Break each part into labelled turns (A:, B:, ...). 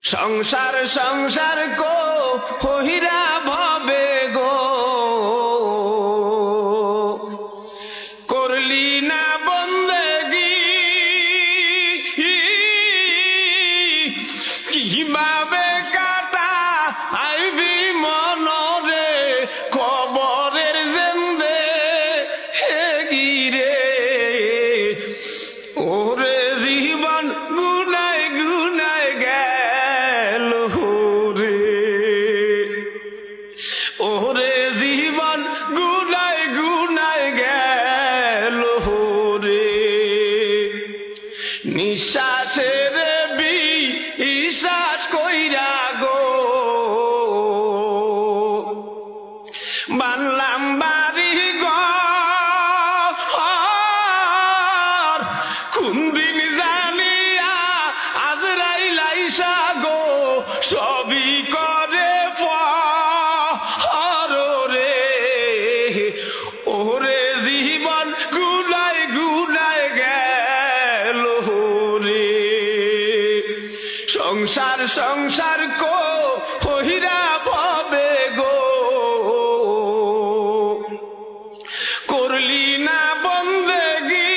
A: সংসার সংসার কো হইরা ভবে গো করলি না বন্দেগি কিভাবে কাটা আইবি মনরে কবরের জেন্দে হে গিরে ওরে জীবন গুনায় গুনায় গেল রে ওরে জীবন গুনায় গুনায় গেল রে নিঃশ্বাসের বিশ্বাস কইরা গো বানলাম বাড়ি ঘর কোন দিন জানিয়া আজরাইল আইসা গো সবই করে পর রে ওরে জীবন গুনায় গুনায় গেল রে সংসার সংসার কো হইরা ভবে গো করলি না বন্দেগি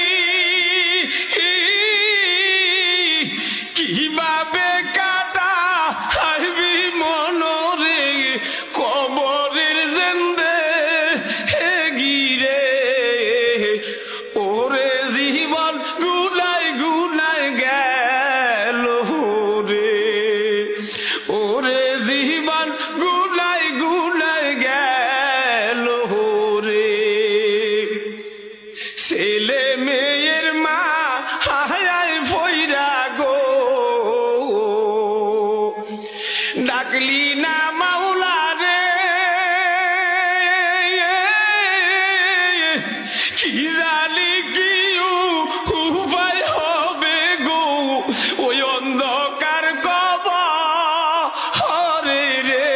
A: কিভাবে কাটা আইবি মনরে কবরের জেন্দে হে গিরে ওরে জীবন গুনায় গুনায় গেল রে ওরে জীবন গুনায় গুনায় গেল রে ছেলে মেয়ের মা হায় ফইরা গো ডাকলি না মাওলা রে কি জানি কি উপায় হবে গো ওই অন্ধকার কবরে রে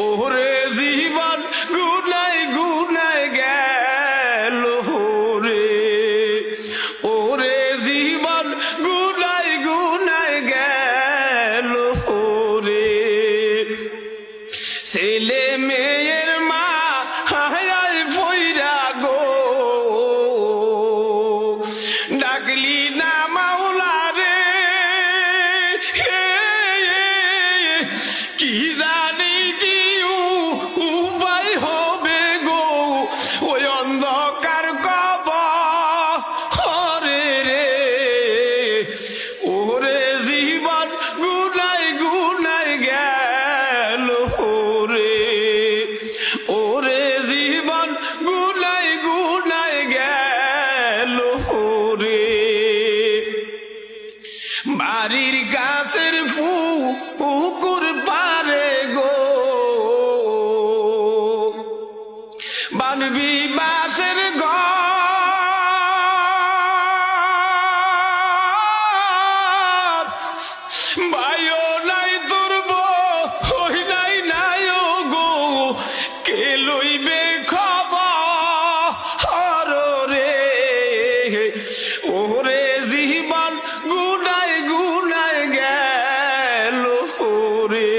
A: ওরে জীবন গুনায় গুনায় গেল রে ওরে জীবন গুনায় গুনায় গেল রে ছেলে মেয়ের মা হায় ফইরা গো ডাকলি না মাওলা রে কি জানি কি উপায় হবে গো ওই অন্ধকার কবরে রে ওরে জীবন গুনায় গুনায় গেল রে ওরে জীবন গুনায় গুনায় গেল রে বাড়ির গাছের পুকুর পারে গো বানবি বাসের ঘর ভাইও নাই তুরব হই নাই নাই গো কে লইবে খবর রে ওরে জীবন গুনায় গুনায় গেল রে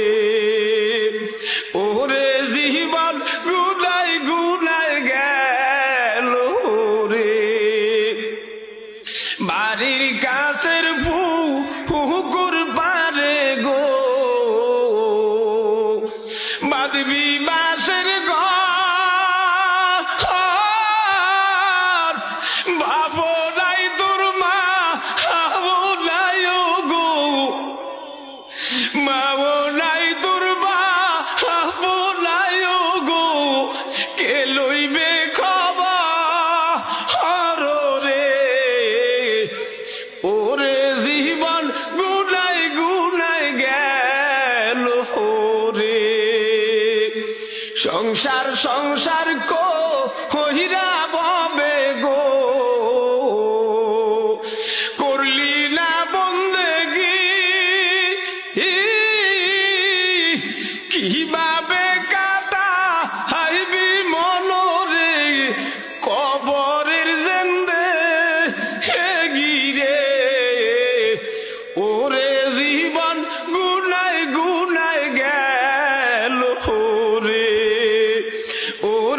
A: ওরে জীবন গুনায় গুনায় গেল রে বাড়ির কাছের পুকুর পারে গো বাঁধবি বাসের ঘর ভাবো নাই তোর মা হাবো নাই গো মাবো নাই তোর মা হাবো নাই গো কে লইবে খবর রে ওরে জীবন গুনায় গুনায় গেল রে সংসার সংসার কো হইরা ভবে গো করলি না বন্দেগি কিভাবে কাটা আইবি মনরে কবরের জেন্দে হে গিরে ওরে জীবন মোর